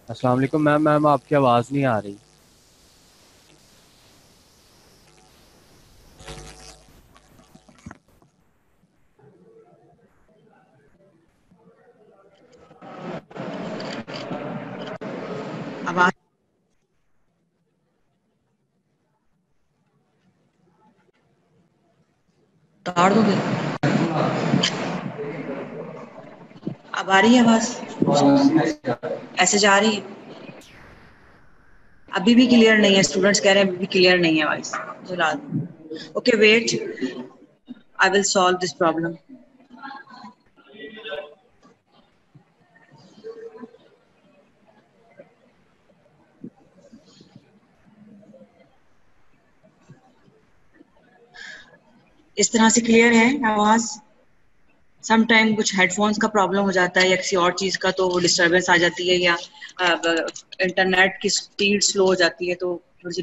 अस्सलाम वालेकुम ma'am. Ma'am आपकी आवाज़ नहीं आ रही। आवाज उतार दोगे? अब आ रही है आवाज? ऐसे जा रही है? अभी भी क्लियर नहीं है, स्टूडेंट्स कह रहे हैं अभी भी क्लियर नहीं है वॉइस। चला दो। Okay wait, I will solve this problem. इस तरह से क्लियर है आवाज? सम टाइम कुछ हेडफोन्स का प्रॉब्लम हो जाता है या किसी और चीज का, तो वो डिस्टरबेंस आ जाती है, या इंटरनेट की स्पीड स्लो हो जाती है, तो थोड़ी सी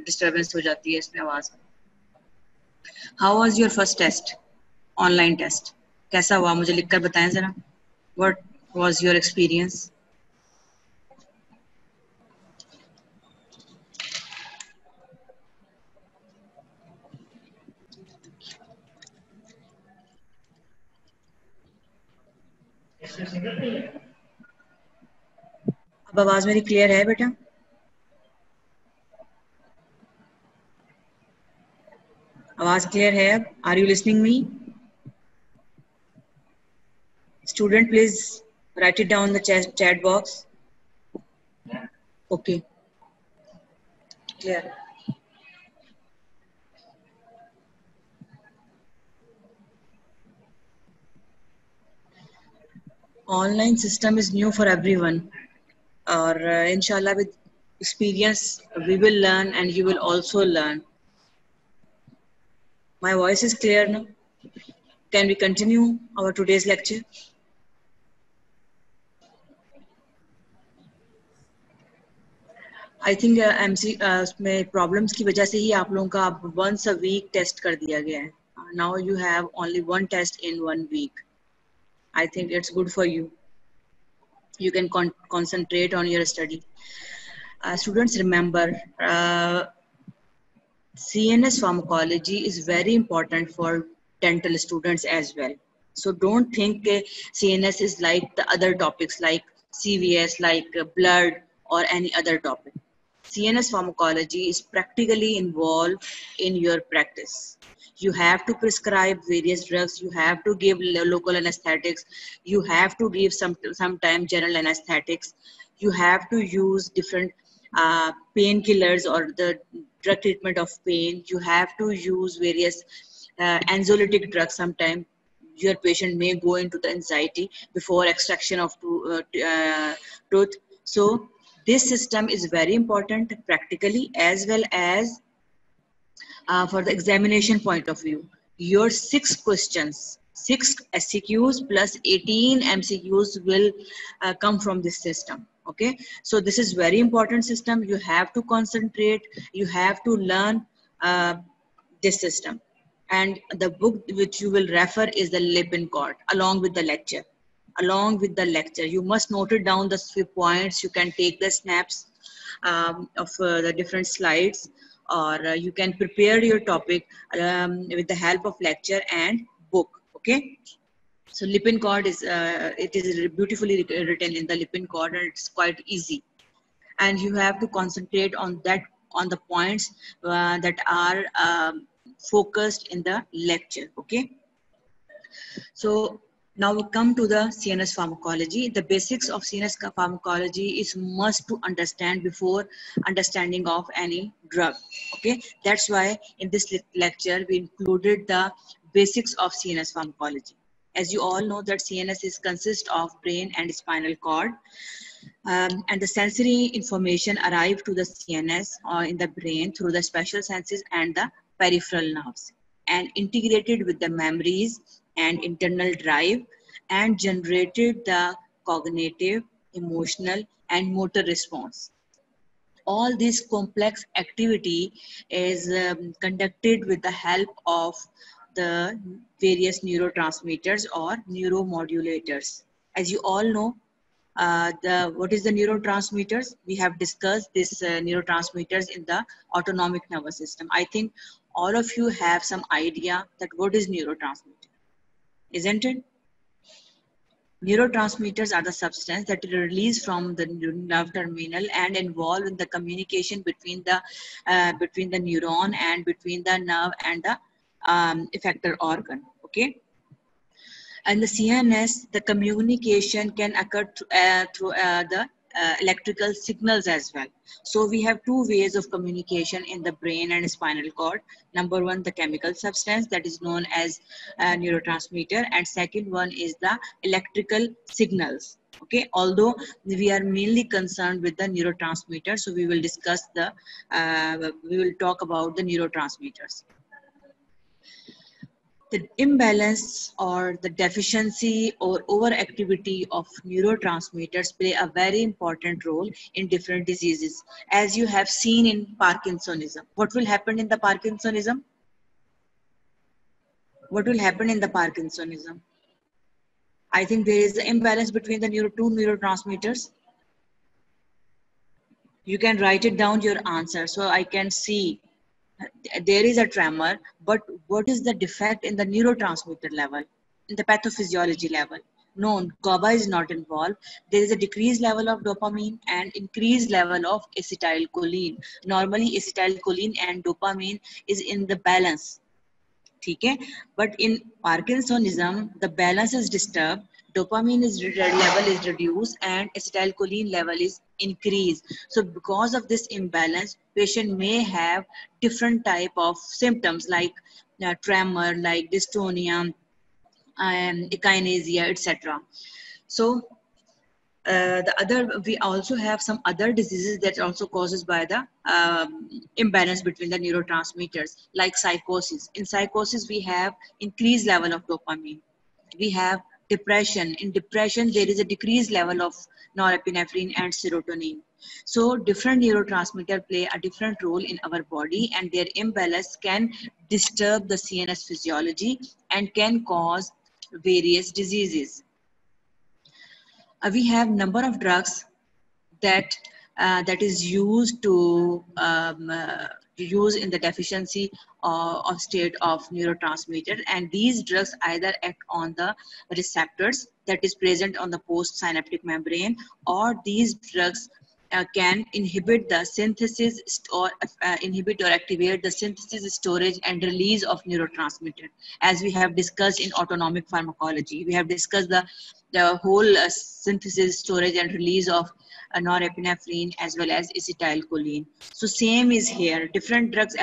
डिस्टरबेंस हो जाती है इसमें आवाज में। How was your first test, online test? कैसा हुआ मुझे लिखकर बताएं जरा। What was your experience? अब आवाज मेरी क्लियर है बेटा? आवाज क्लियर है अब? Are you listening me? Student please write it down the chat box. Okay, clear. Online system is new for everyone, और inshallah with experience we will learn and you will also learn. My voice is clear now? Can we continue our today's lecture? I think MC में problems की वजह से ही आप लोगों का अब once a week test कर दिया गया है। Now you have only one test in one week. I think it's good for you. You can concentrate on your study. Students, remember, CNS pharmacology is very important for dental students as well. So don't think CNS is like the other topics like CVS, like blood or any other topic. CNS pharmacology is practically involved in your practice. You have to prescribe various drugs, you have to give local anesthetics, you have to give sometimes general anesthetics, you have to use different painkillers or the drug treatment of pain, you have to use various anxiolytic drugs. Sometimes your patient may go into the anxiety before extraction of tooth. So this system is very important practically as well as for the examination point of view. Your 6 questions, 6 SCQs plus 18 MCQs will come from this system. Okay, so this is very important system. You have to concentrate, you have to learn this system. And the book which you will refer is the Lippincott along with the lecture. Along with the lecture, you must note it down the few points. You can take the snaps of the different slides, or you can prepare your topic with the help of lecture and book. Okay, so Lippincott is it is beautifully written in the Lippincott, and it's quite easy, and you have to concentrate on that, on the points that are focused in the lecture. Okay, so now we come to the CNS pharmacology. The basics of CNS pharmacology is must to understand before understanding of any drug. Okay, that's why in this lecture we included the basics of CNS pharmacology. As you all know that CNS is consist of brain and spinal cord, and the sensory information arrive to the CNS or in the brain through the special senses and the peripheral nerves, and integrated with the memories and internal drive, and generated the cognitive, emotional, and motor response. All this complex activity is conducted with the help of the various neurotransmitters or neuromodulators. As you all know, What is the neurotransmitters? We have discussed this neurotransmitters in the autonomic nervous system. I think all of you have some idea that what is neurotransmitter, isn't it? Neurotransmitters are the substance that is released from the nerve terminal and involved in the communication between the neuron and between the nerve and the effector organ. Okay. And the CNS, the communication can occur through the electrical signals as well. So we have two ways of communication in the brain and spinal cord. Number one, the chemical substance that is known as neurotransmitter, and second one is the electrical signals. Okay, although we are mainly concerned with the neurotransmitter, so we will discuss we will talk about the neurotransmitters. The imbalance or the deficiency or overactivity of neurotransmitters play a very important role in different diseases. As you have seen in Parkinsonism. What will happen in the Parkinsonism? What will happen in the Parkinsonism? I think there is an imbalance between the two neurotransmitters. You can write it down your answer so I can see. There is a tremor, but what is the defect in the neurotransmitter level, in the pathophysiology level? No, GABA is not involved. There is a decreased level of dopamine and increased level of acetylcholine. Normally, acetylcholine and dopamine is in the balance. Okay? But in Parkinsonism, the balance is disturbed. Dopamine level is reduced and acetylcholine level is increased. So because of this imbalance, patient may have different type of symptoms like tremor, like dystonia, echinacea, etc. So we also have some other diseases that also causes by the imbalance between the neurotransmitters, like psychosis. In psychosis, we have increased level of dopamine. We have depression. In depression, there is a decreased level of norepinephrine and serotonin. So different neurotransmitters play a different role in our body, and their imbalance can disturb the CNS physiology and can cause various diseases. We have number of drugs that is used to use in the deficiency of state of neurotransmitter, and these drugs either act on the receptors that is present on the postsynaptic membrane, or these drugs can inhibit the synthesis or inhibit or activate the synthesis, storage and release of neurotransmitter. As we have discussed in autonomic pharmacology, we have discussed the whole synthesis, storage and release of norepinephrine as well as acetylcholine. So same is here, different drugs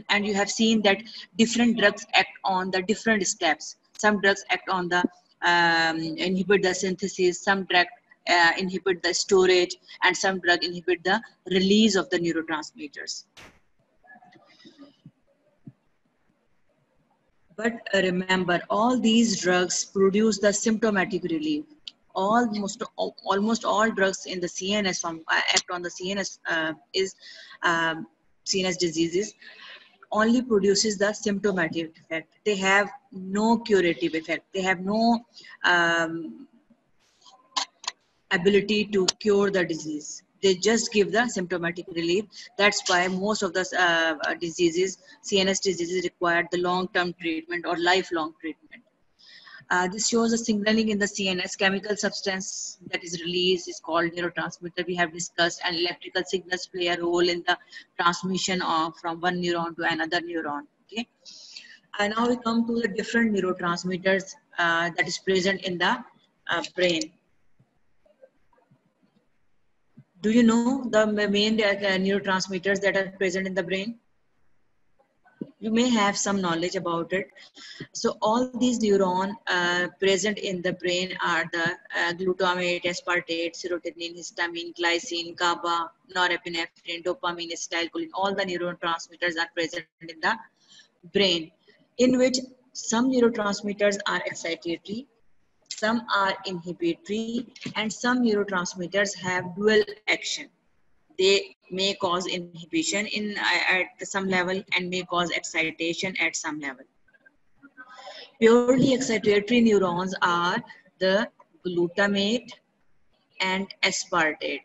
and you have seen that different drugs act on the different steps. Some drugs act on the inhibit the synthesis, some drug inhibit the storage, and some drug inhibit the release of the neurotransmitters. But remember, all these drugs produce the symptomatic relief. Almost all drugs in the CNS act on the CNS CNS diseases only produces the symptomatic effect. They have no curative effect. They have no ability to cure the disease. They just give the symptomatic relief. That's why most of the diseases, CNS diseases, require the long-term treatment or lifelong treatment. This shows a signaling in the CNS. Chemical substance that is released is called neurotransmitter. We have discussed, and electrical signals play a role in the transmission from one neuron to another neuron. Okay. And now we come to the different neurotransmitters that is present in the brain. Do you know the main neurotransmitters that are present in the brain? You may have some knowledge about it. So all these neurons present in the brain are the glutamate, aspartate, serotonin, histamine, glycine, GABA, norepinephrine, dopamine, acetylcholine. All the neurotransmitters are present in the brain, in which some neurotransmitters are excitatory, some are inhibitory, and some neurotransmitters have dual action. They may cause inhibition at some level and may cause excitation at some level. Purely excitatory neurons are the glutamate, and aspartate.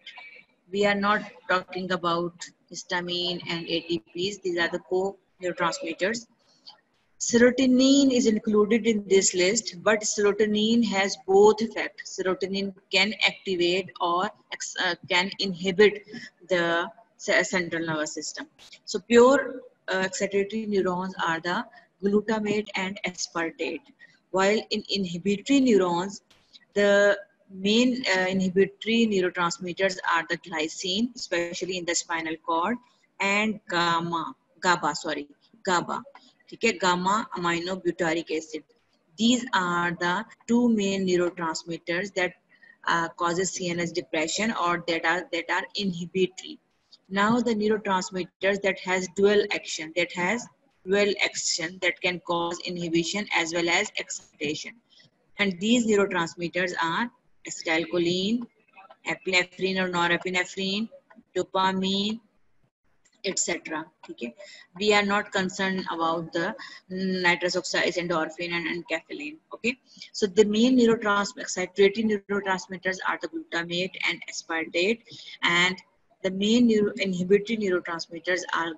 We are not talking about histamine and ATPs. These are the co-neurotransmitters. Serotonin is included in this list, but serotonin has both effects. Serotonin can activate or can inhibit the central nervous system. So pure excitatory neurons are the glutamate and aspartate, while in inhibitory neurons, the main inhibitory neurotransmitters are the glycine, especially in the spinal cord, and GABA. ठीक है, gamma aminobutyric acid. These are the two main neurotransmitters that causes CNS depression or that are inhibitory. Now the neurotransmitters that can cause inhibition as well as excitation. And these neurotransmitters are acetylcholine, epinephrine or norepinephrine, dopamine, etc. Okay, we are not concerned about the nitrous oxides, endorphin, and caffeine. Okay, so the main excitatory neurotransmitters are the glutamate and aspartate, and the main inhibitory neurotransmitters are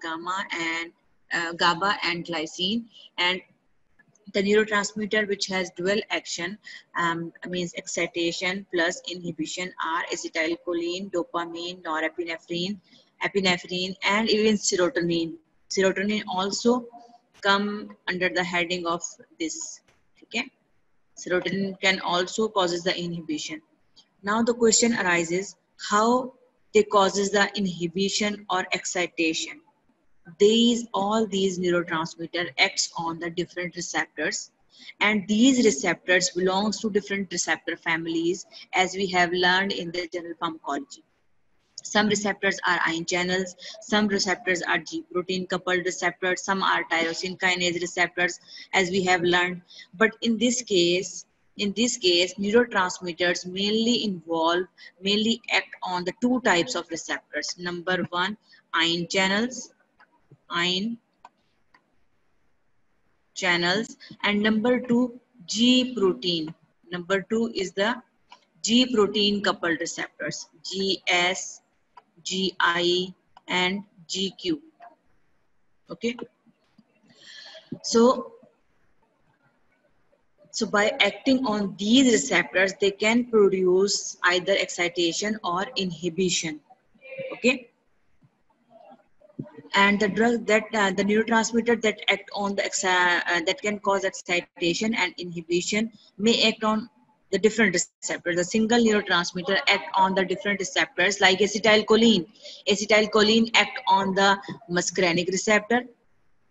GABA and glycine. And the neurotransmitter which has dual action means excitation plus inhibition are acetylcholine, dopamine, norepinephrine, epinephrine, and even serotonin. Serotonin also come under the heading of this. Okay, serotonin can also causes the inhibition. Now the question arises, how they causes the inhibition or excitation? All these neurotransmitter acts on the different receptors, and these receptors belongs to different receptor families, as we have learned in the general pharmacology. Some receptors are ion channels, some receptors are G protein coupled receptors, some are tyrosine kinase receptors, as we have learned. But in this case, neurotransmitters mainly act on the two types of receptors. Number one, ion channels, and number two, G protein. Number two is the G protein coupled receptors, GS, GI, and GQ. Okay, so by acting on these receptors, they can produce either excitation or inhibition. Okay, and the drug that the neurotransmitter that act on the that can cause excitation and inhibition may act on the different receptors. The single neurotransmitter act on the different receptors, like acetylcholine. Acetylcholine act on the muscarinic receptor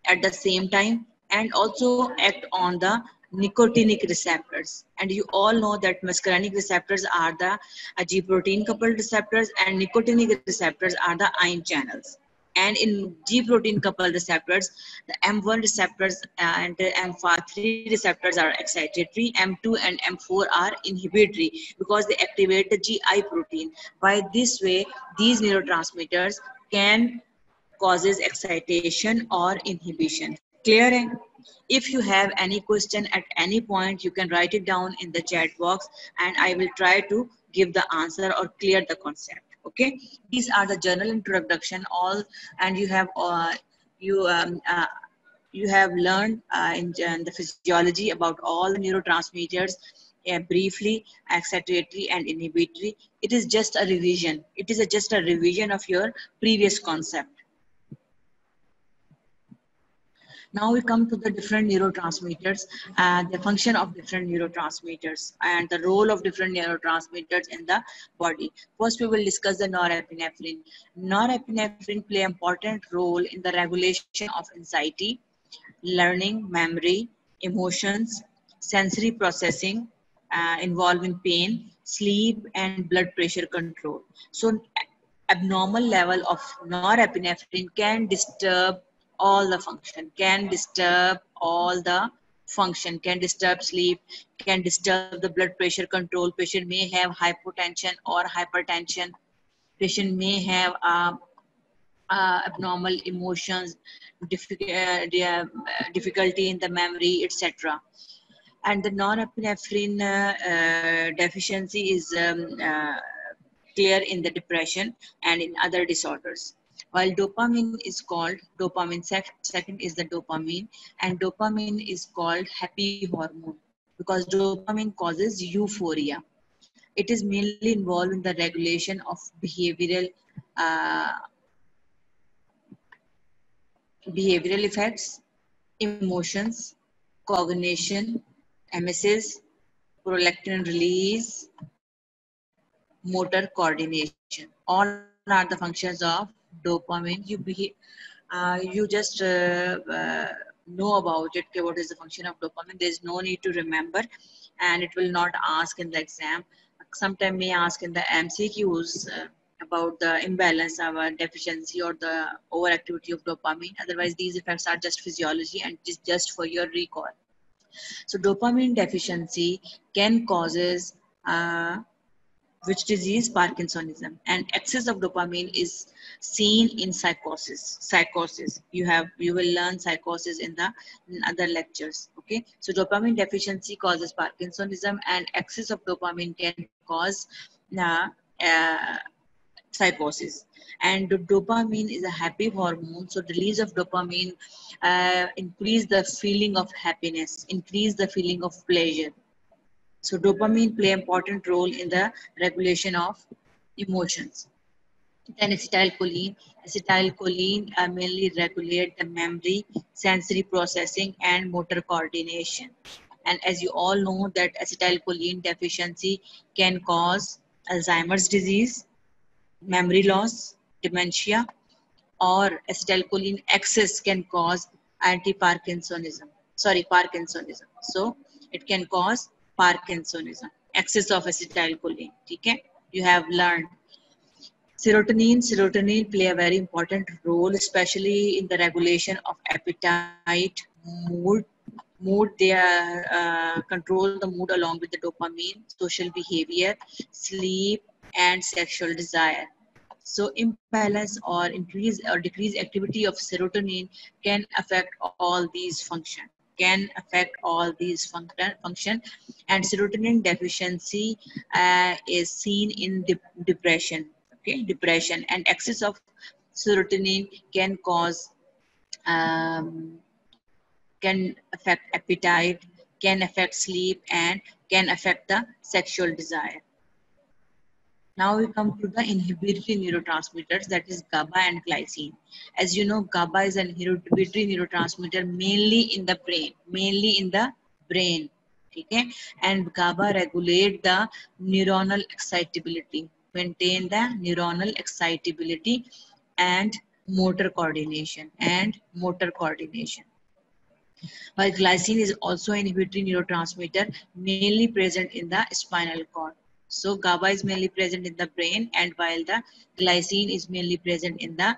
at the same time, and also act on the nicotinic receptors. And you all know that muscarinic receptors are the G protein coupled receptors, and nicotinic receptors are the ion channels. And in G protein coupled receptors, the M1 receptors and the M3 receptors are excitatory, M2 and M4 are inhibitory because they activate the GI protein. By this way, these neurotransmitters can causes excitation or inhibition. Clear? If you have any question at any point, you can write it down in the chat box, and I will try to give the answer or clear the concept. Okay, these are the general introduction and you have you have learned in the physiology about all the neurotransmitters briefly, excitatory and inhibitory. It is just a revision. It is just a revision of your previous concept. Now we come to the different neurotransmitters, the function of different neurotransmitters and the role of different neurotransmitters in the body. First, we will discuss the norepinephrine. Norepinephrine play an important role in the regulation of anxiety, learning, memory, emotions, sensory processing, involving pain, sleep, and blood pressure control. So abnormal level of norepinephrine can disturb all the function, can disturb sleep, can disturb the blood pressure control. Patient may have hypotension or hypertension. Patient may have abnormal emotions, difficulty in the memory, etc. And the norepinephrine deficiency is clear in the depression and in other disorders. While dopamine is called dopamine, second is the dopamine, and dopamine is called happy hormone because dopamine causes euphoria. It is mainly involved in the regulation of uh, behavioral effects, emotions, cognition, emesis, prolactin release, motor coordination. All are the functions of dopamine. You just know about it. Okay, what is the function of dopamine? There is no need to remember, and it will not ask in the exam. Sometimes may ask in the MCQs about the imbalance of a deficiency or the overactivity of dopamine. Otherwise, these effects are just physiology and it is just for your recall. So dopamine deficiency can causes which disease? Parkinsonism. And excess of dopamine is seen in psychosis. You will learn psychosis in other lectures. Okay, so dopamine deficiency causes Parkinsonism, and excess of dopamine can cause uh, uh, psychosis. And dopamine is a happy hormone, so release of dopamine increase the feeling of happiness, increase the feeling of pleasure. So dopamine play important role in the regulation of emotions. Then acetylcholine. Acetylcholine mainly regulate the memory, sensory processing, and motor coordination. And as you all know that acetylcholine deficiency can cause Alzheimer's disease, memory loss, dementia, or acetylcholine excess can cause anti-Parkinsonism. Sorry, Parkinsonism. So it can cause Parkinsonism. Excess of acetylcholine. Okay? You have learned. Serotonin play a very important role, especially in the regulation of appetite, mood. They control the mood along with the dopamine, social behavior, sleep, and sexual desire. So imbalance or increase or decrease activity of serotonin can affect all these function, and serotonin deficiency is seen in depression. Okay, depression and excess of serotonin can cause um, can affect appetite, can affect sleep, and can affect the sexual desire. Now we come to the inhibitory neurotransmitters, that is GABA and glycine. As you know, GABA is an inhibitory neurotransmitter mainly in the brain. Okay? And GABA regulate the neuronal excitability, maintain the neuronal excitability and motor coordination While glycine is also an inhibitory neurotransmitter mainly present in the spinal cord. So GABA is mainly present in the brain, and while the glycine is mainly present in the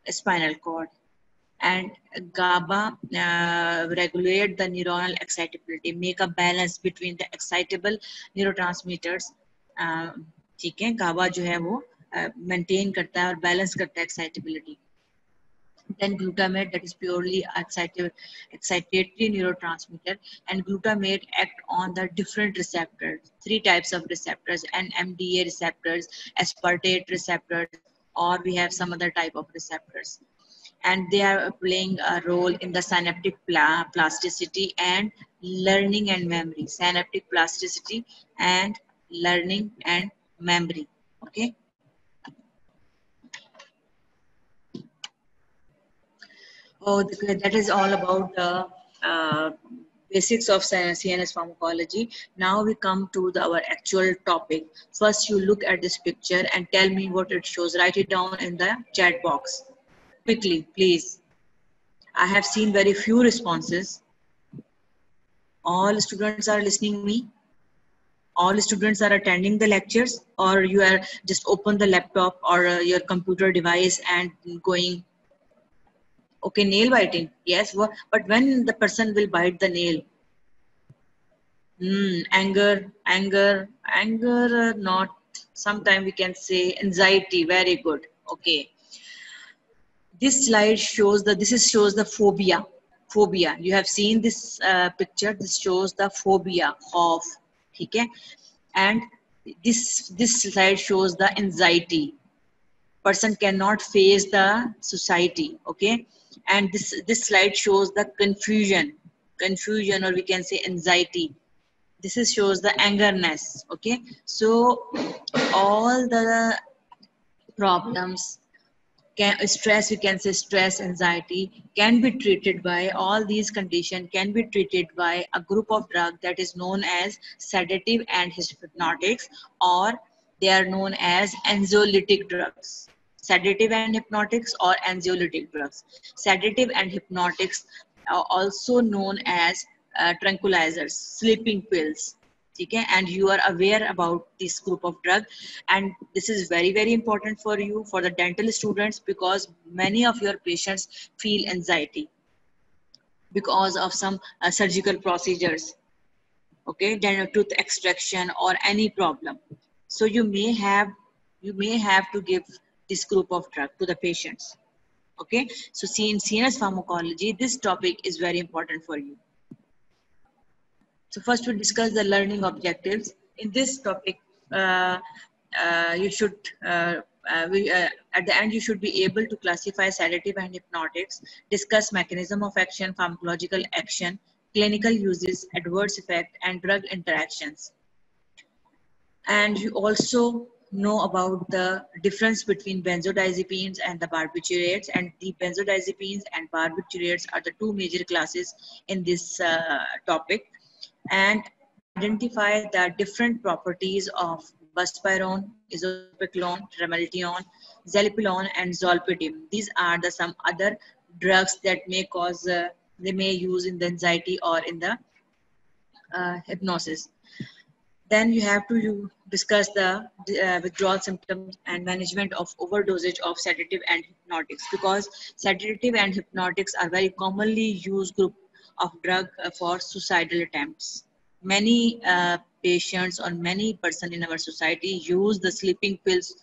spinal cord. And GABA regulate the neuronal excitability, make a balance between the excitable neurotransmitters. ठीक है, GABA जो है वो maintain करता है और balance करता है excitability. Then glutamate, that is purely excitatory neurotransmitter, and glutamate act on the different receptors, 3 types of receptors, NMDA receptors, aspartate receptors, or we have some other type of receptors. And they are playing a role in the synaptic plasticity and learning and memory. Synaptic plasticity and learning and memory. Okay. Oh, that is all about the basics of CNS pharmacology. Now we come to our actual topic. First, you look at this picture and tell me what it shows. Write it down in the chat box. Quickly, please. I have seen very few responses. All students are listening me. All students are attending the lectures, or you are just open the laptop or your computer device and going. Okay, nail biting. Yes, but when the person will bite the nail? Anger, not. Sometimes we can say anxiety. Very good. Okay. This slide shows shows the phobia. Phobia. You have seen this picture. This shows the phobia of. Okay. And this slide shows the anxiety. Person cannot face the society, okay? And this slide shows the confusion, or we can say anxiety. This is shows the angerness, okay? So all the problems, stress, we can say stress, anxiety, can be treated by, all these conditions can be treated by a group of drug that is known as sedative and hypnotics, or they are known as anxiolytic drugs. Sedative and hypnotics or anxiolytic drugs. Sedative and hypnotics are also known as tranquilizers, sleeping pills. Okay, and you are aware about this group of drug, and this is very important for you, for the dental students, because many of your patients feel anxiety because of some surgical procedures, okay, dental tooth extraction or any problem. So you may have to give this group of drug to the patients, okay? So see, in CNS pharmacology, this topic is very important for you. So first we discuss the learning objectives. In this topic, you should, at the end, you should be able to classify sedative and hypnotics, discuss mechanism of action, pharmacological action, clinical uses, adverse effect, and drug interactions. And you also know about the difference between benzodiazepines and the barbiturates, and the benzodiazepines and barbiturates are the two major classes in this topic. And identify the different properties of buspirone, isopropanol, tremelimumab, zolpidem, and zolpidem. These are the some other drugs that may cause, they may use in the anxiety or in the hypnosis. Then you have to discuss the withdrawal symptoms and management of overdosage of sedative and hypnotics, because sedative and hypnotics are very commonly used group of drug for suicidal attempts. Many patients or many person in our society use the sleeping pills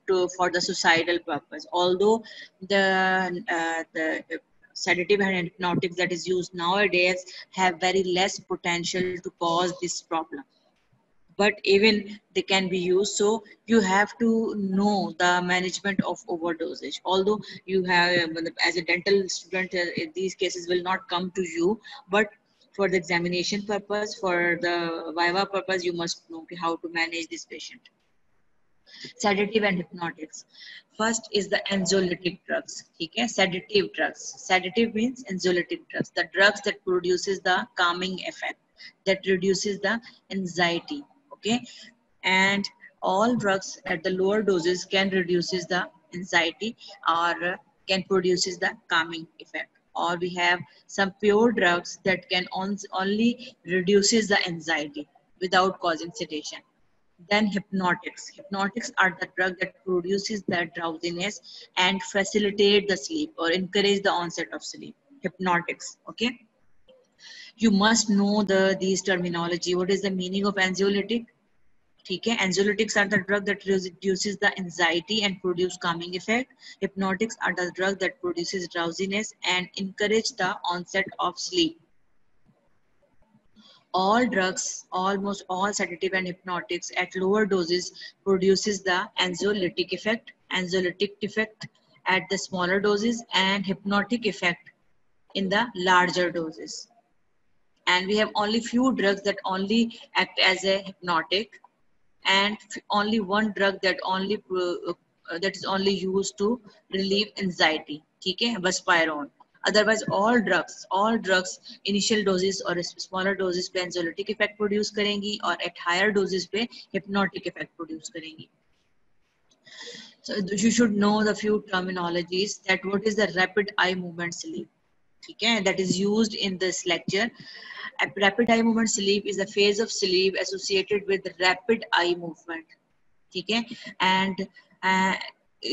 for the suicidal purpose. Although the sedative and hypnotics that is used nowadays have very less potential to cause this problem, but even they can be used. So you have to know the management of overdosage. Although you have, as a dental student, these cases will not come to you, but for the examination purpose, for the viva purpose, you must know how to manage this patient. Sedative and hypnotics. First is the anxiolytic drugs. Okay? Sedative drugs. Sedative means anxiolytic drugs. The drugs that produces the calming effect, that reduces the anxiety. Okay, and all drugs at the lower doses can reduces the anxiety, or can produces the calming effect. Or we have some pure drugs that can only reduces the anxiety without causing sedation. Then hypnotics. Hypnotics are the drug that produces the drowsiness and facilitate the sleep or encourage the onset of sleep. Hypnotics. Okay. You must know these terminology. What is the meaning of anxiolytic? Okay, anxiolytics are the drug that reduces the anxiety and produce calming effect. Hypnotics are the drug that produces drowsiness and encourage the onset of sleep. All drugs, almost all sedative and hypnotics at lower doses produces the anxiolytic effect at the smaller doses, and hypnotic effect in the larger doses. And we have only few drugs that only act as a hypnotic, and only one drug that that is only used to relieve anxiety. Okay, buspirone. Otherwise, all drugs initial doses or smaller doses पे anxiolytic effect produce करेंगी, और at higher doses पे hypnotic effect produce करेंगी. So you should know the few terminologies, that what is the rapid eye movement sleep. Okay, that is used in this lecture. A rapid eye movement sleep is a phase of sleep associated with rapid eye movement. Okay, and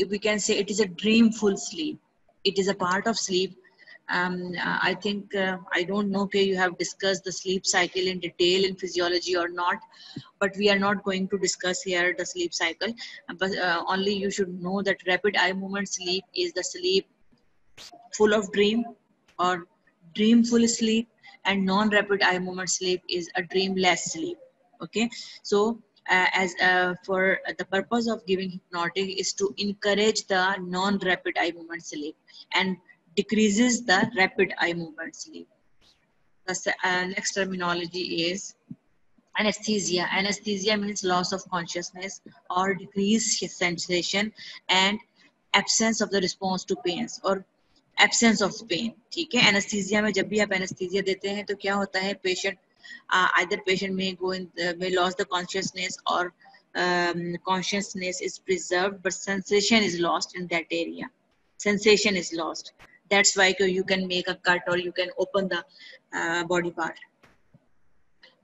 we can say it is a dreamful sleep. It is a part of sleep. I think, I don't know if you have discussed the sleep cycle in detail in physiology or not, but we are not going to discuss here the sleep cycle. But only you should know that rapid eye movement sleep is the sleep full of dream or dreamful sleep, and non-rapid eye movement sleep is a dreamless sleep. Okay, so as for the purpose of giving hypnotic is to encourage the non-rapid eye movement sleep and decreases the rapid eye movement sleep. The next terminology is anesthesia. Anesthesia means loss of consciousness or decreased sensation and absence of the response to pains or absence of pain. ठीक है, anesthesia में जब भी आप anesthesia देते हैं तो क्या होता है, patient either patient may go in may lose the consciousness or consciousness is preserved but sensation is lost in that area. Sensation is lost. That's why you can make a cut or you can open the body part.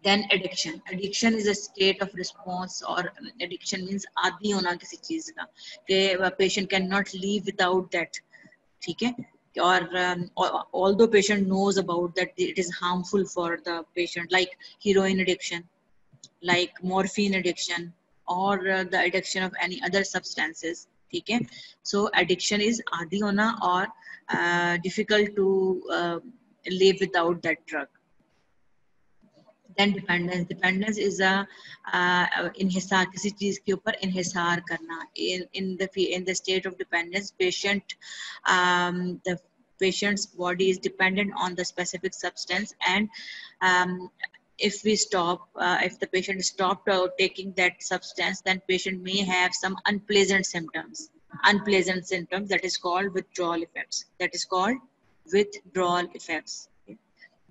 Then addiction. Addiction is a state of response or addiction means आदी होना किसी चीज का कि patient cannot live without that. ठीक है, or although patient knows about that it is harmful for the patient, like heroin addiction, like morphine addiction, or the addiction of any other substances. ठीक है, so addiction is आदी होना or difficult to live without that drug. Then dependence. Dependence is a inhisar, किसी चीज के ऊपर inhisar करना. In the state of dependence, the patient's body is dependent on the specific substance, and if the patient stopped taking that substance, then patient may have some unpleasant symptoms. Unpleasant symptoms, that is called withdrawal effects. That is called withdrawal effects.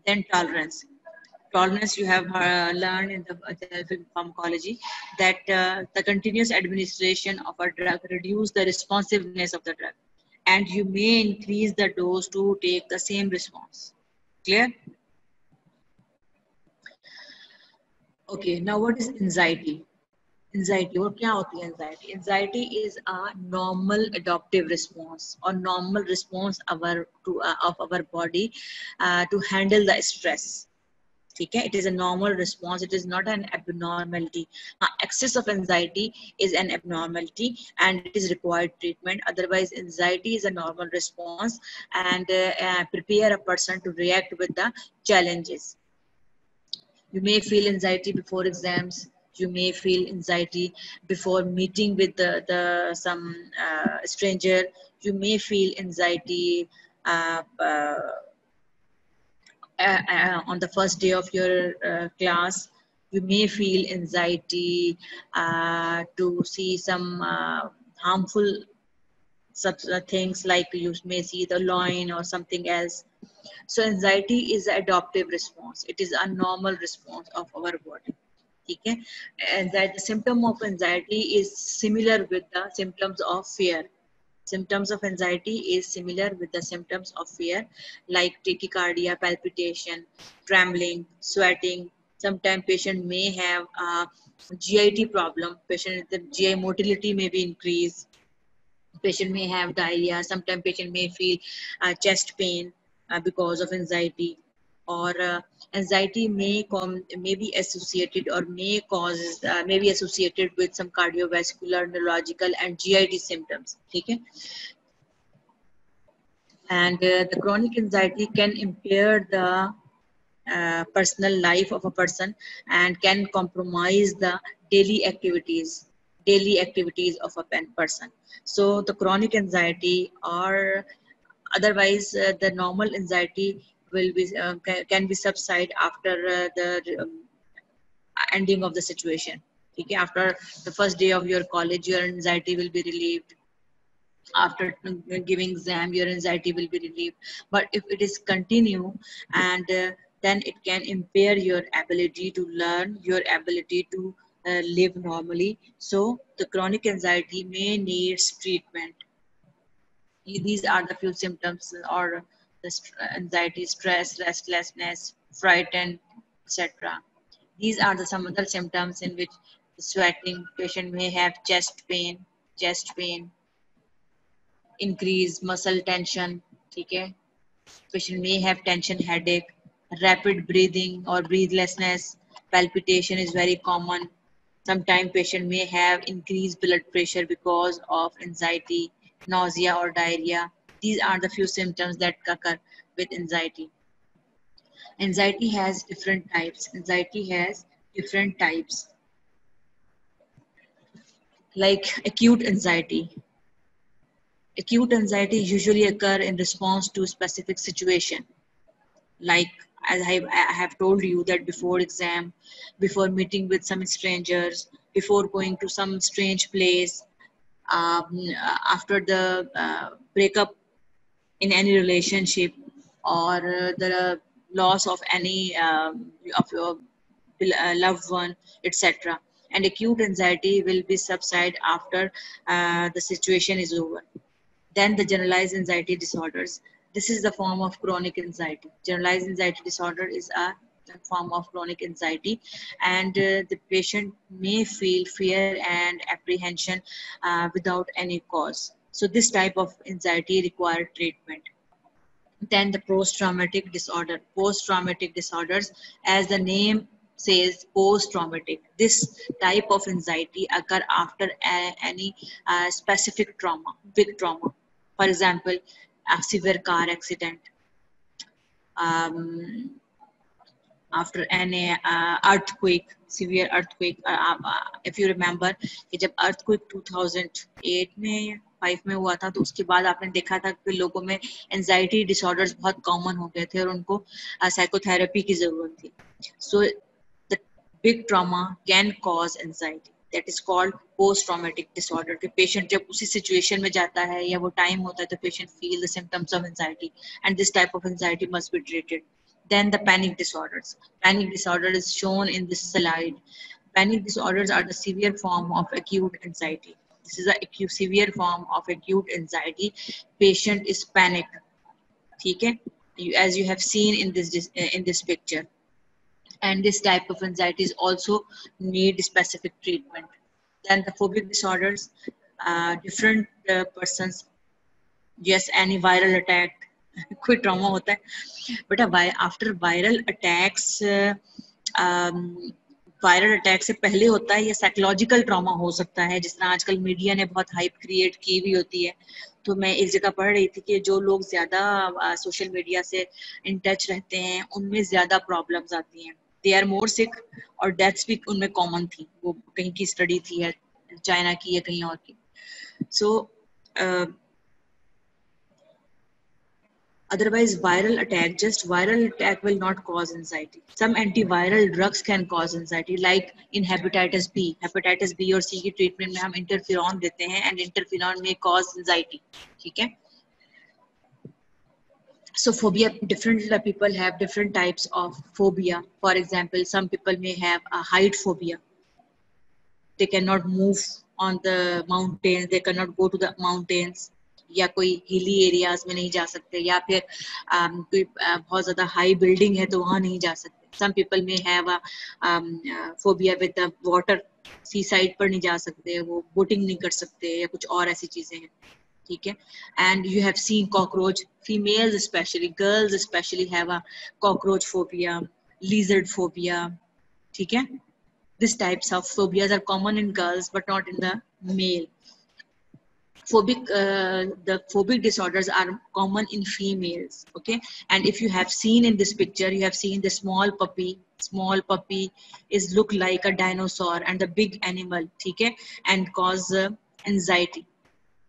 Then tolerance. Tolerance, you have learned in the pharmacology that the continuous administration of a drug reduces the responsiveness of the drug, and you may increase the dose to take the same response. Clear? Okay, now what is anxiety? Anxiety, or क्या होती है anxiety? Anxiety is a normal adaptive response or normal response of our body to handle the stress. ठीक है, it is a normal response, it is not an abnormality. Excess of anxiety is an abnormality and it is required treatment. Otherwise, anxiety is a normal response and prepare a person to react with the challenges. You may feel anxiety before exams. You may feel anxiety before meeting with some stranger. You may feel anxiety on the first day of your class. You may feel anxiety to see some harmful things, like you may see the line or something else. So anxiety is an adaptive response. It is a normal response of our body. Okay? And that the symptom of anxiety is similar with the symptoms of fear. Symptoms of anxiety is similar with the symptoms of fear, like tachycardia, palpitation, trembling, sweating. Sometimes patient may have a GIT problem. Patient, the GI motility may be increased. Patient may have diarrhea. Sometimes patient may feel chest pain because of anxiety, or anxiety may be associated or may be associated with some cardiovascular, neurological, and GIT symptoms. Okay? And the chronic anxiety can impair the personal life of a person and can compromise the daily activities of a person. So the chronic anxiety, or otherwise the normal anxiety, will be can be subside after the ending of the situation. Okay? After the first day of your college, your anxiety will be relieved. After giving exam, your anxiety will be relieved. But if it is continue, and then it can impair your ability to learn, your ability to live normally. So the chronic anxiety may needs treatment. These are the few symptoms, or the anxiety, stress, restlessness, frightened, etc. These are some other symptoms in which the sweating, patient may have chest pain, increased muscle tension. Okay? Patient may have tension headache, rapid breathing or breathlessness, palpitation is very common. Sometimes patient may have increased blood pressure because of anxiety, nausea or diarrhea. These are the few symptoms that occur with anxiety. Anxiety has different types. like acute anxiety. Acute anxiety usually occur in response to specific situation, like as I have told you that before exam, before meeting with some strangers, before going to some strange place, after the breakup in any relationship, or the loss of any of your loved one, etc. And acute anxiety will be subside after the situation is over. Then the generalized anxiety disorders. This is the form of chronic anxiety. Generalized anxiety disorder is a form of chronic anxiety, and the patient may feel fear and apprehension without any cause. So this type of anxiety require treatment. Then the post-traumatic disorder. Post-traumatic disorders, as the name says, post-traumatic. This type of anxiety occur after any specific trauma, big trauma. For example, a severe car accident, um, after any earthquake, severe earthquake. If you remember कि जब earthquake 2008 में 5 में हुआ था, तो उसके बाद आपने देखा था कि लोगों में एंजाइटी डिसऑर्डर्स बहुत कॉमन हो गए थे और उनको साइकोथेरेपी की जरूरत थी. So the big trauma can cause anxiety. That is called post-traumatic disorder. कि patient जब उसी situation में जाता है या वो time होता है, तो patient feel the symptoms of anxiety, and this type of anxiety must be treated. Then the panic disorders. Panic disorder is shown in this slide. Panic disorders are the severe form of acute anxiety. This is a severe form of acute anxiety. Patient is panic. ठीक है? As you have seen in this picture. And this type of anxieties also need specific treatment. Then the phobic disorders, different persons, yes, any viral attack, कोई trauma होता है, but after viral attacks, viral attack से पहले होता है या psychological trauma हो सकता है, जिस तरह आजकल मीडिया ने बहुत हाइप क्रिएट की हुई होती है. तो मैं एक जगह पढ़ रही थी कि जो लोग ज्यादा सोशल मीडिया से इन टच रहते हैं, उनमें ज्यादा प्रॉब्लम्स आती हैं. दे आर मोर सिक, और डेथ्स भी उनमें कॉमन थी. वो कहीं की स्टडी थी, है चाइना की या कहीं और की. सो otherwise, just viral attack will not cause anxiety. Some antiviral drugs can cause anxiety, like in hepatitis B. Hepatitis B और C की treatment में हम interferon देते हैं, and interferon may cause anxiety. ठीक है? So phobia, different people have different types of phobia. For example, some people may have a height phobia. They cannot move on the mountains. They cannot go to the mountains. या कोई hilly areas में नहीं जा सकते, या फिर कोई बहुत ज्यादा हाई बिल्डिंग है तो वहां नहीं जा सकते. Some people may have a phobia with the water. Seaside पर नहीं जा सकते, वो बोटिंग नहीं कर सकते, या कुछ और ऐसी चीजें हैं. ठीक है? And you have seen cockroach. Females specially, girls specially have a cockroach phobia, lizard phobia. ठीक है? These types of phobias are common in girls but not in the male. The phobic disorders are common in females. Okay, and if you have seen in this picture, you have seen the small puppy is look like a dinosaur, and the big animal, ठीक है, and cause anxiety.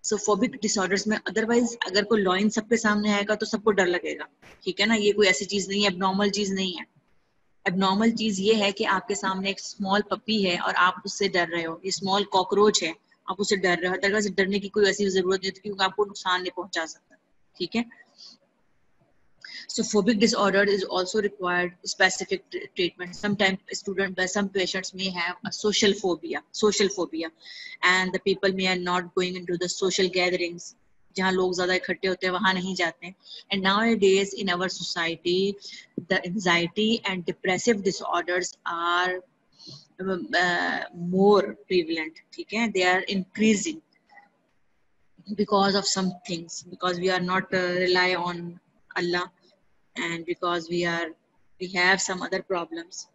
So phobic disorders में otherwise अगर कोई lion सबके सामने आएगा तो सबको डर लगेगा. ठीक है ना? ये कोई ऐसी चीज नहीं है, एबनॉर्मल चीज नहीं है. एबनॉर्मल चीज ये है कि आपके सामने एक स्मॉल पपी है और आप उससे डर रहे हो. ये स्मॉल कॉकरोच है, आप उससे डर रहे हो. अदरवाइज डरने की कोई ऐसी जरूरत नहीं, क्योंकि आपको नुकसान नहीं पहुंचा सकता. ठीक है? So phobic disorder is also required specific treatment. Sometimes some patients may have a social phobia, and the people may are not going into the social gatherings. जहाँ लोग ज्यादा इकट्ठे होते हैं वहां नहीं जाते हैं. And nowadays in our society, the anxiety and depressive disorders are more prevalent. ठीक है? They are increasing because of some things, because we are not rely on Allah, and because we have some other problems.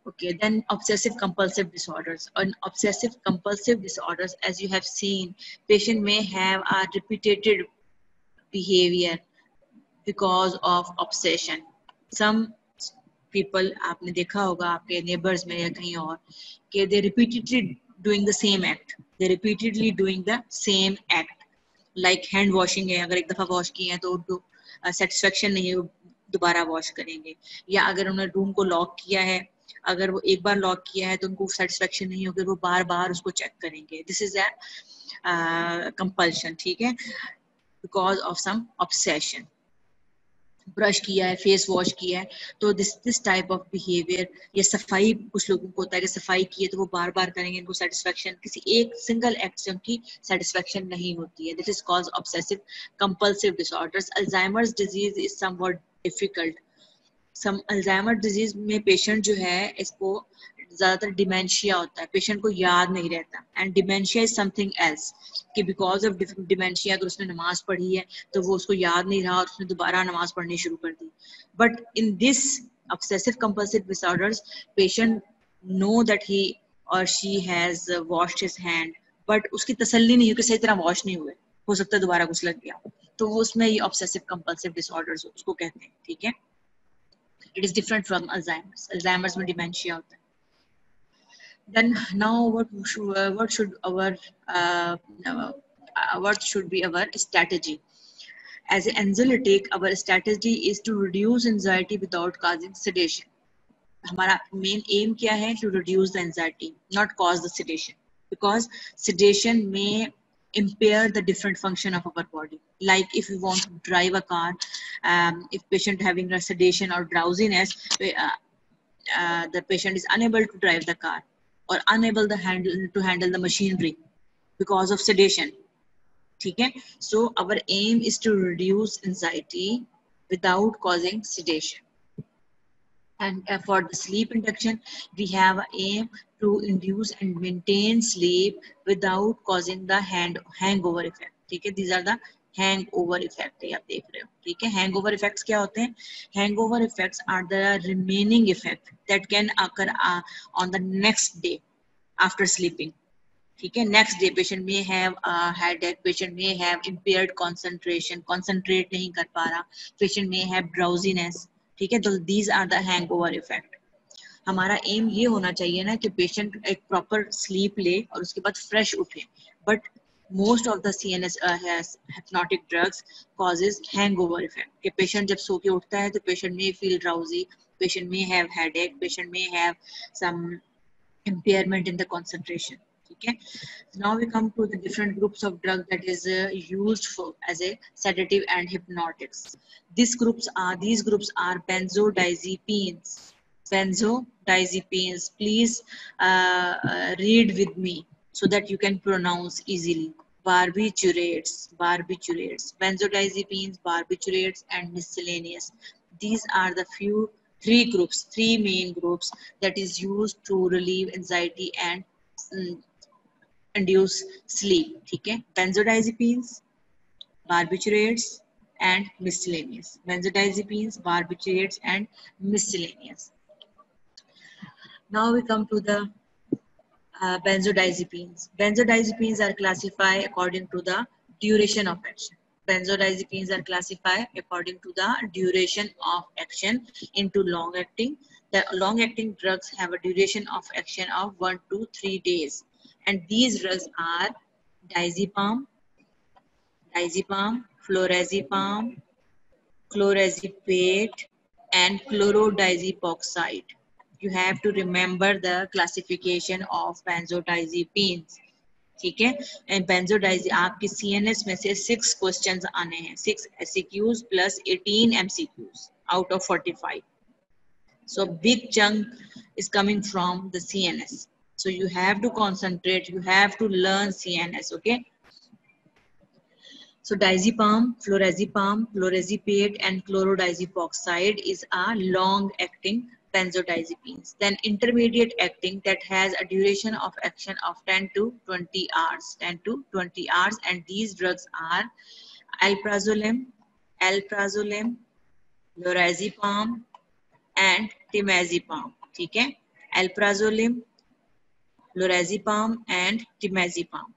Okay, then obsessive compulsive disorders. On obsessive compulsive disorders, as you have seen, patient may have a repeated behavior because of obsession. Some people, आपने देखा होगा आपके neighbors में या कहीं और, कि they repeatedly doing the same act. They repeatedly doing the same act. Like hand washing है, अगर एक दफा वॉश किए हैं तो उनको सेटिस्फेक्शन नहीं है, वो दोबारा वॉश करेंगे. या अगर उन्होंने रूम को लॉक किया है, अगर वो एक बार लॉक किया है तो उनको सेटिस्फेक्शन नहीं होगी, वो बार बार उसको चेक करेंगे. This is a compulsion. ठीक है, because of some obsession. Brush किया है, फेस वॉश किया है, तो दिस टाइप ऑफ बिहेवियर. ये सफाई, कुछ लोगों को होता है कि सफाई की है तो वो बार बार करेंगे, इनको सेटिस्फेक्शन, किसी एक सिंगल एक्ट से उनकी सेटिस्फेक्शन नहीं होती है. This is called obsessive compulsive disorders. Alzheimer's disease is somewhat difficult. Some Alzheimer disease में पेशेंट जो है, इसको ज्यादातर डिमेंशिया होता है, पेशेंट को याद नहीं रहता. And dementia is something else, कि बिकॉज ऑफ डिमेंशिया अगर उसने नमाज पढ़ी है तो वो उसको याद नहीं रहा और उसने दोबारा नमाज पढ़नी शुरू कर दी. But in this obsessive compulsive disorders, patient know that he or she has washed his hand, but उसकी तसल्ली नहीं है कि सही तरह वॉश नहीं हुए, हो सकता है दोबारा कुछ लग गया, तो वो उसमें ये obsessive compulsive disorders उसको कहते हैं. ठीक है, it is different from Alzheimer's. Alzheimer's में dementia होता है. Then now what should be our strategy? As an anxiolytic, our strategy is to reduce anxiety without causing sedation. हमारा main aim क्या है? To reduce the anxiety, not cause the sedation, because sedation may impair the different function of our body. Like if you want to drive a car, if patient having a sedation or drowsiness, the patient is unable to drive the car or unable to handle the machinery because of sedation. ठीक है, so our aim is to reduce anxiety without causing sedation. And for the sleep induction, we have an aim to induce and maintain sleep without causing the hangover effect. ठीक है, these are the hangover effect है, आप देख रहे हो. ठीक है, hangover effects क्या होते हैं? Hangover effects are the remaining effect that can occur on the next day after sleeping. ठीक है, next day patient may have a headache, patient may have impaired concentration, concentrate नहीं कर पा रहा, patient may have drowsiness. ठीक है, तो these are the hangover effect. हमारा एम ये होना चाहिए ना कि पेशेंट एक प्रॉपर स्लीप ले और उसके बाद फ्रेश उठे. But most of the CNS hypnotic drugs causes hangover effect. कि पेशेंट जब सो के उठता है तो patient may feel drowsy, patient may have headache, patient may have some impairment in the concentration. Okay, now we come to the different groups of drug that is used for as a sedative and hypnotics. These groups are benzodiazepines. Benzodiazepines, please read with me so that you can pronounce easily. Barbiturates, benzodiazepines, barbiturates, and miscellaneous. These are the three main groups that is used to relieve anxiety and induce sleep. ठीक है, benzodiazepines, barbiturates, and miscellaneous. Benzodiazepines, barbiturates, and miscellaneous. Now we come to the benzodiazepines. Benzodiazepines are classified according to the duration of action. Benzodiazepines are classified according to the duration of action into long-acting. The long-acting drugs have a duration of action of 1 to 3 days. And these drugs are diazepam, flurazepam, chlorazepate, and chlorodiazepoxide. You have to remember the classification of benzodiazepines. ठीक है, and बेंजोडाइज आपकी CNS में से 6 questions आने हैं, 6 SCQs plus 18 MCQs out of 45. So big chunk is coming from the CNS. So you have to concentrate, you have to learn CNS, okay? So diazepam, flurazepam, chlorazepate, and chlorodiazepoxide is a long-acting benzodiazepines. Then intermediate acting that has a duration of action of 10 to 20 hours. 10 to 20 hours, and these drugs are alprazolam, lorazepam, and temazepam. ठीक है, alprazolam, lorazepam, and temazepam.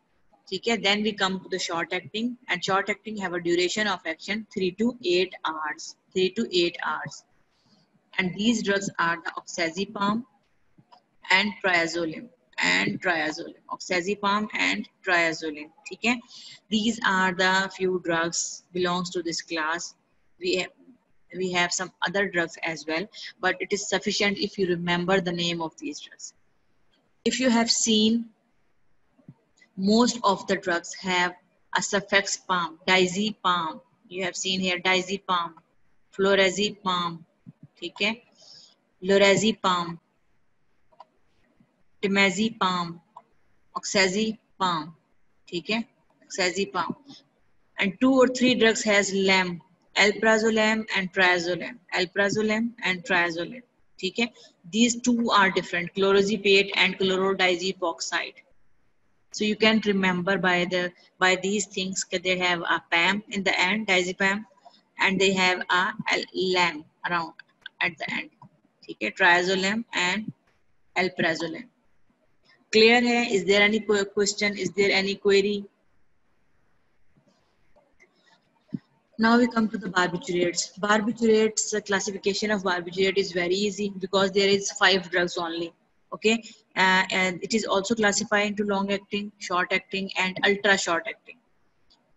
ठीक है, then we come to the short acting, and short acting have a duration of action 3 to 8 hours. 3 to 8 hours. And these drugs are the oxazepam and triazolam. and triazolam, oxazepam and triazolam. Okay, these are the few drugs belongs to this class. We have some other drugs as well, but it is sufficient if you remember the name of these drugs. If you have seen, most of the drugs have a suffix palm, diazepam. You have seen here diazepam, florazepam, okay, lorazepam, temazepam, oxazepam, okay, oxazepam. And 2 or 3 drugs has LAM, alprazolam and triazolam, alprazolam and triazolam. Okay, these two are different, chlorozepate and chlorodiazepoxide. So you can remember by these things that they have a PAM in the end, diazepam, and they have a LAM around at the end. Okay, triazolam and alprazolam. Clear hai? Is there any question? Is there any query? Now we come to the barbiturates. Barbiturates, classification of barbiturate is very easy because there is 5 drugs only. Okay, and it is also classified into long acting, short acting, and ultra short acting.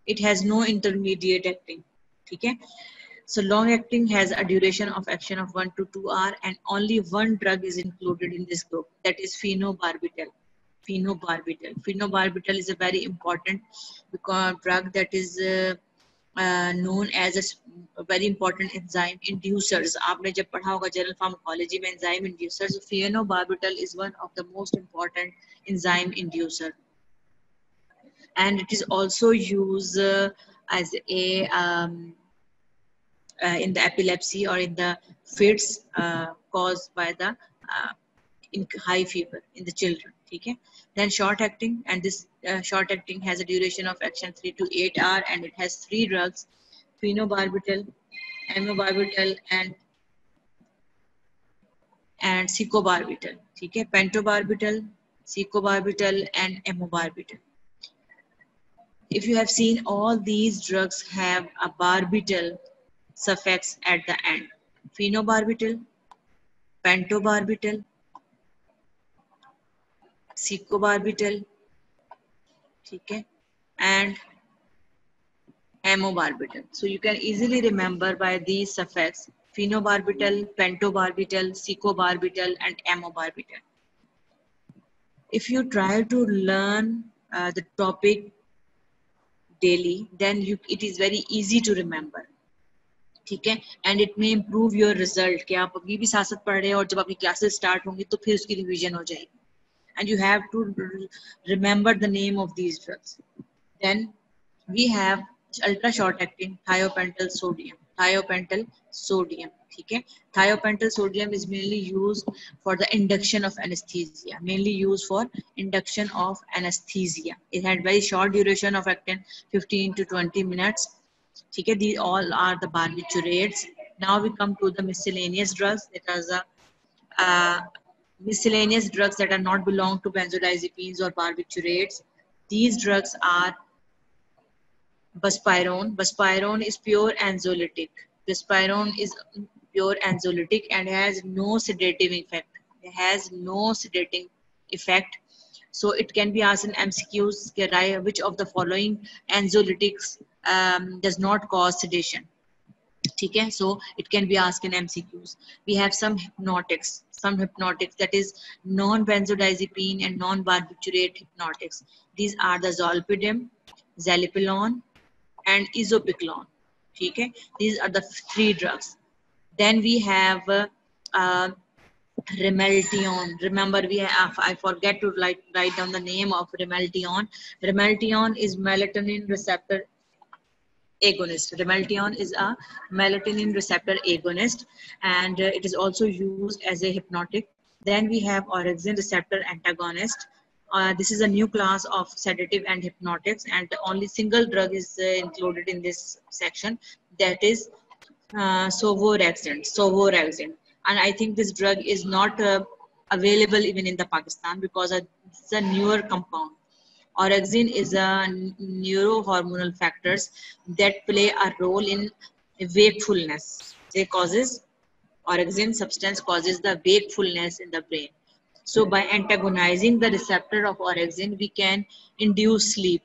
It has no intermediate acting. Okay, so long acting has a duration of action of 1 to 2 hours, and only one drug is included in this group. That is phenobarbital. Phenobarbital is a very important drug that is known as a very important enzyme inducers. आपने जब पढ़ा होगा general pharmacology में enzyme inducers, so phenobarbital is one of the most important enzyme inducer, and it is also used as a in the epilepsy or in the fits caused by the in high fever in the children. Okay, then short acting, and this short acting has a duration of action 3 to 8 hours, and it has 3 drugs: phenobarbital, amobarbital, and secobarbital. Okay, pentobarbital, secobarbital, and amobarbital. If you have seen, all these drugs have a barbital suffix at the end: phenobarbital, pentobarbital, secobarbital, okay, and amobarbital. So you can easily remember by these suffix: phenobarbital, pentobarbital, secobarbital, and amobarbital. If you try to learn the topic daily, then it is very easy to remember. ठीक है, and it may improve your result कि आप अभी भी साथ साथ पढ़ रहे हैं और जब आपकी क्लासेस स्टार्ट होंगी तो फिर उसकी रिवीजन हो जाएगी. And you have to remember the name of these drugs. Then we have ultra short acting thiopental sodium. Thiopental sodium, okay. Thiopental sodium is mainly used for the induction of anesthesia. Mainly used for induction of anesthesia. It had very short duration of action, 15 to 20 minutes. Okay, these all are the barbiturates. Now we come to the miscellaneous drugs. That is miscellaneous drugs that are not belong to benzodiazepines or barbiturates. These drugs are buspirone. Buspirone is pure anxiolytic. Buspirone is pure anxiolytic and has no sedative effect. It has no sedating effect. So it can be asked in MCQs, which of the following anxiolytics does not cause sedation. Okay, so it can be asked in MCQs. We have some hypnotics that is non-benzodiazepine and non-barbiturate hypnotics. These are the zolpidem, zalipilone, and isopiclone. Okay, these are the 3 drugs. Then we have Rimeltion. Remember, I forget to write down the name of Rimeltion. Rimeltion is melatonin receptor agonist. Rimeltion is a melatonin receptor agonist, and it is also used as a hypnotic. Then we have orexin receptor antagonist. This is a new class of sedative and hypnotics, and the only single drug is included in this section, that is Sovorexin. And I think this drug is not available even in the Pakistan because it's a newer compound. Orexin is a neurohormonal factors that play a role in wakefulness. Orexin substance causes the wakefulness in the brain. So by antagonizing the receptor of orexin, we can induce sleep.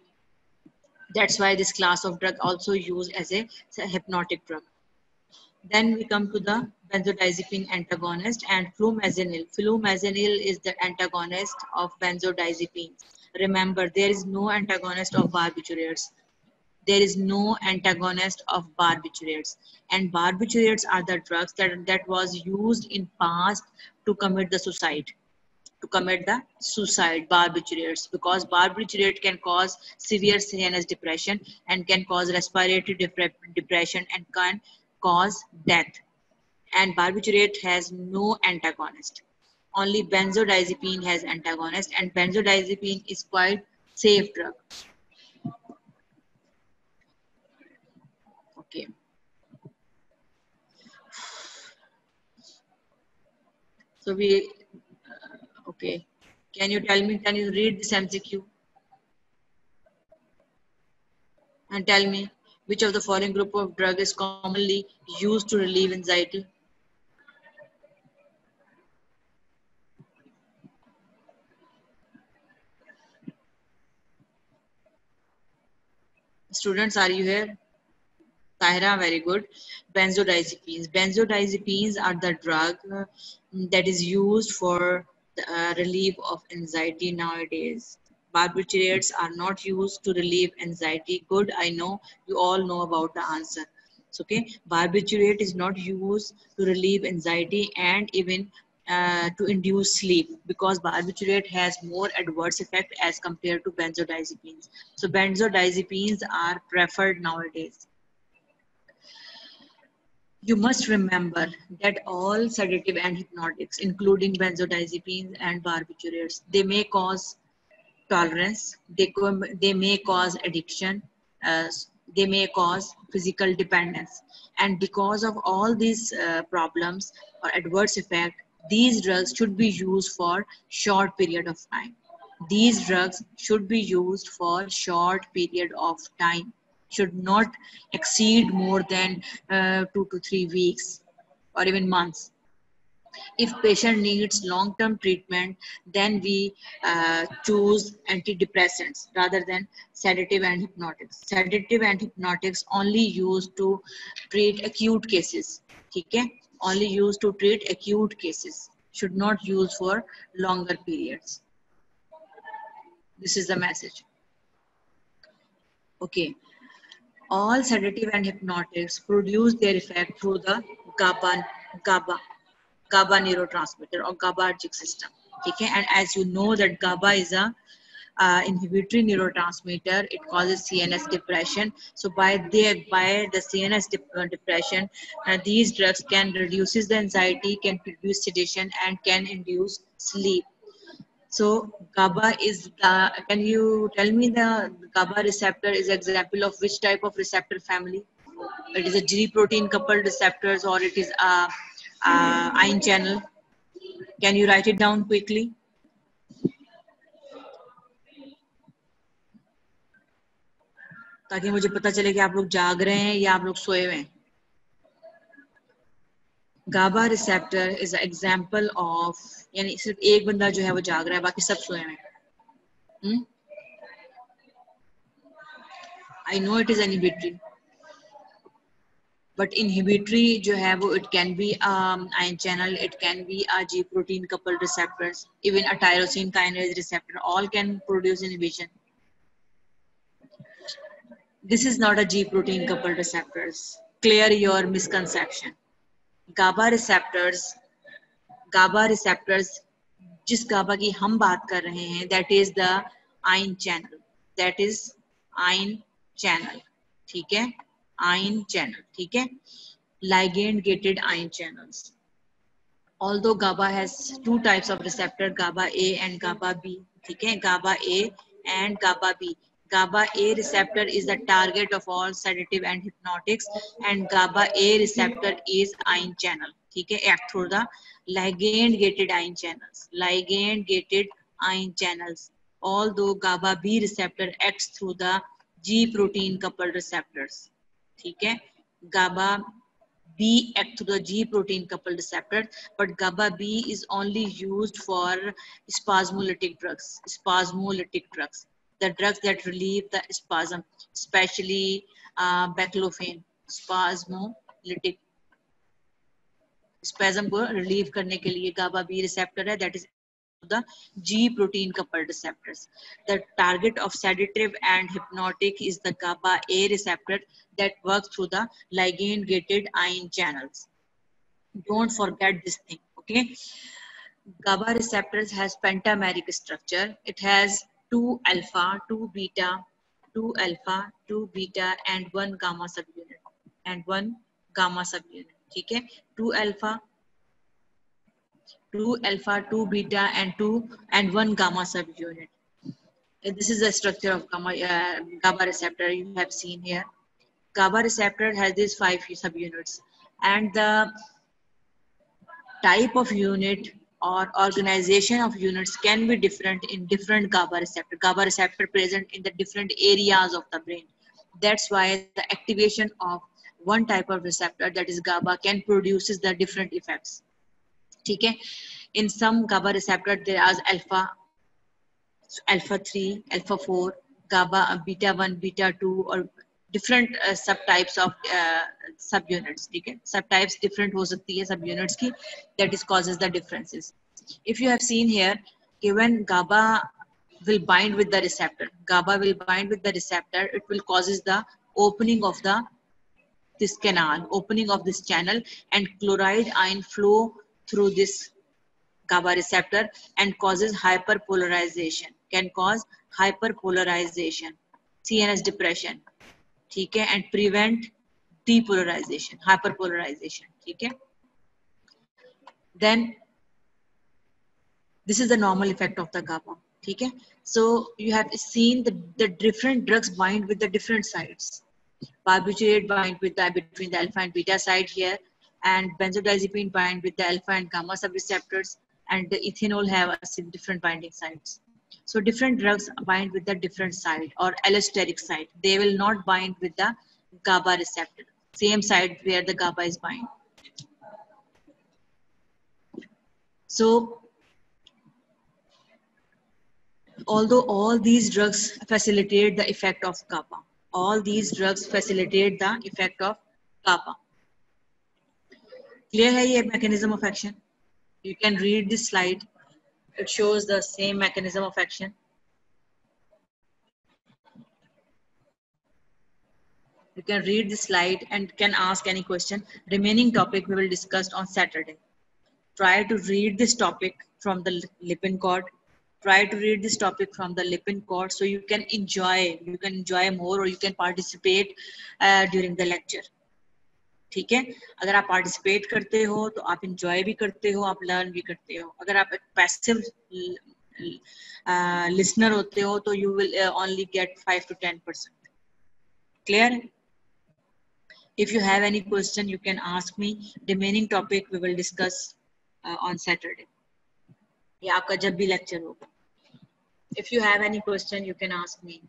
That's why this class of drug also used as a hypnotic drug. Then we come to the benzodiazepine antagonist and flumazenil. Flumazenil is the antagonist of benzodiazepines. Remember, there is no antagonist of barbiturates. There is no antagonist of barbiturates. And barbiturates are the drugs that was used in past to commit the suicide. Barbiturates, because barbiturate can cause severe CNS depression and can cause respiratory depression and can cause death. And barbiturate has no antagonist. Only benzodiazepine has antagonist, and benzodiazepine is quite safe drug. Okay. So okay. Can you read this MCQ and tell me which of the following group of drug is commonly used to relieve anxiety? Students, are you here? Tahira, very good. Benzodiazepines. Benzodiazepines are the drug that is used for the relief of anxiety nowadays. Barbiturates are not used to relieve anxiety. Good, I know you all know about the answer. So, okay, barbiturate is not used to relieve anxiety and even to induce sleep, because barbiturate has more adverse effect as compared to benzodiazepines. So benzodiazepines are preferred nowadays. You must remember that all sedative and hypnotics, including benzodiazepines and barbiturates, they may cause tolerance, they may cause addiction, uh, they may cause physical dependence. And because of all these problems or adverse effect, these drugs should be used for short period of time. These drugs should be used for short period of time, should not exceed more than 2 to 3 weeks or even months. If patient needs long-term treatment, then we choose antidepressants rather than sedative and hypnotics. Sedative and hypnotics only used to treat acute cases. Okay? Only used to treat acute cases. Should not use for longer periods. This is the message. Okay. All sedative and hypnotics produce their effect through the GABA neurotransmitter or GABAergic system. Okay, and as you know that GABA is a inhibitory neurotransmitter. It causes CNS depression. So by the CNS depression, these drugs can reduces the anxiety, can produce sedation, and can induce sleep. So GABA is the, can you tell me the GABA receptor is example of which type of receptor family? It is a G protein coupled receptors, or it is a ion channel. Can you write it down quickly? ताकि मुझे पता चले कि आप लोग जाग रहे हैं या आप लोग सोए हुए हैं. GABA receptor is an example of, यानी सिर्फ एक बंदा जो है वो जाग रहा है, बाकी सब सोए हुए हैं. I know it is inhibitory, but inhibitory जो है वो it can be ion channel, it can be a G protein coupled receptors, even a tyrosine kinase receptor, all can produce inhibition. This is not a G protein coupled receptors. Clear your misconception. GABA receptors, जिस GABA की हम बात कर रहे हैं, that is the ion channel. That is ion channel. ठीक है? Ion channel. ठीक है? Ligand gated ion channels. Although GABA has two types of receptor, GABA A and GABA B. ठीक है? GABA A and GABA B. GABA A receptor is the target of all sedative and hypnotics, and GABA A receptor is ion channel. ठीक है? Act through the ligand gated ion channels. Ligand gated ion channels. Although GABA B receptor acts through the G protein coupled receptors. ठीक है? GABA B act through the G protein coupled receptor, but GABA B is only used for spasmolytic drugs. Spasmolytic drugs, the drugs that relieve the spasm, especially baclofen. Spasmolytic spasm को relieve करने के लिए GABA B receptor है, that is the G protein coupled receptors. The target of sedative and hypnotic is the GABA A receptor that works through the ligand gated ion channels. Don't forget this thing, okay? GABA receptors has pentameric structure. It has 2 alpha, 2 beta, 2 alpha, 2 beta and 1 gamma subunit and 1 gamma subunit. ठीक है, 2 alpha, 2 beta and 1 gamma subunit. This is the structure of GABA receptor you have seen here. GABA receptor has these 5 subunits, and the type of unit or organization of units can be different in different GABA receptor. GABA receptor present in the different areas of the brain. That's why the activation of one type of receptor, that is GABA, can produces the different effects. ठीक है, in some GABA receptor there is alpha 3, alpha 4, GABA beta 1, beta 2, or different subtypes of subunits. ठीक है, subtypes different हो सकती है subunits की, that is causes the differences. If you have seen here, when GABA will bind with the receptor, it will causes the opening of this canal, opening of this channel, and chloride ion flow through this GABA receptor and causes hyperpolarization, can cause hyperpolarization, CNS depression, ठीक है, and prevent depolarization, hyperpolarization, ठीक है. Then this is the normal effect of the GABA, ठीक है. So you have seen the different drugs bind with the different sites. Barbiturate bind with between the alpha and beta side here, and benzodiazepine bind with the alpha and gamma subreceptors, and the ethanol have different binding sites. So different drugs bind with the different site or allosteric site. They will not bind with the GABA receptor, same site where the GABA is bind. So although all these drugs facilitate the effect of GABA, Clear है ये mechanism of action? You can read this slide. It shows the same mechanism of action. You can read this slide and can ask any question. Remaining topic we will discuss on Saturday. Try to read this topic from the Lippincott. So you can enjoy more, or you can participate during the lecture. ठीक है, अगर आप participate करते हो तो आप enjoy भी करते हो, आप लर्न भी करते हो. अगर आप एक पैसिव लिसनर होते हो तो you will only get 5 to 10%. Clear? If you have any question, you can ask me. Remaining topic we will discuss on Saturday. ये आपका जब भी लेक्चर होगा. If you have any question, you can ask me.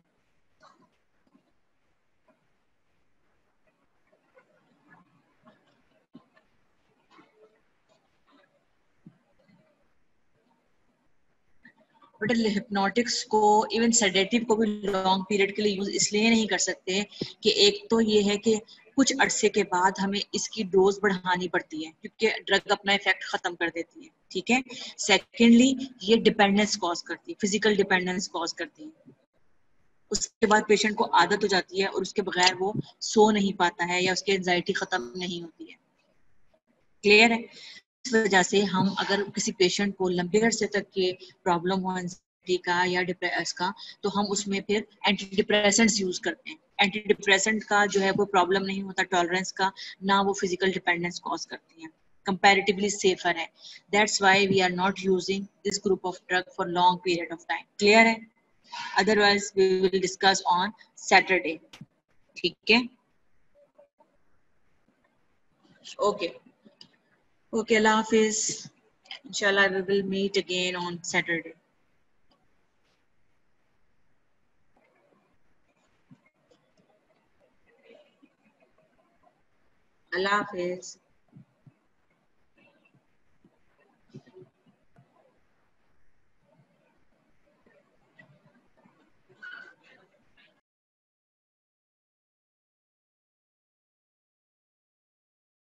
But hypnotics को, even sedative को भी long period के लिए यूज इसलिए नहीं कर सकते कि एक तो ये है कि कुछ अरसे के बाद हमें इसकी डोज बढ़ानी पड़ती है क्योंकि ड्रग अपना इफेक्ट खत्म कर देती है. ठीक है. सेकेंडली, ये डिपेंडेंस कॉज करती है, फिजिकल डिपेंडेंस कॉज करती है. उसके बाद पेशेंट को आदत हो जाती है और उसके बगैर वो सो नहीं पाता है या उसकी एंजाइटी खत्म नहीं होती है. क्लियर है? इस वजह से हम अगर किसी पेशेंट को लंबे अरसे तक के प्रॉब्लम हो एंजाइटी का या डिप्रेस का, तो हम उसमें फिर एंटी डिप्रेसेंट्स यूज करते हैं. एंटी डिप्रेसेंट का जो है वो प्रॉब्लम नहीं होता टॉलरेंस का, ना वो फिजिकल डिपेंडेंस कॉज करती हैं, comparatively safer है. That's why we are not using this group of drug for long period of time. Clear है? Otherwise we will discuss on Saturday. ठीक है? Okay. Okay, Allah Hafiz. Inshallah, we will meet again on Saturday. Allah Hafiz.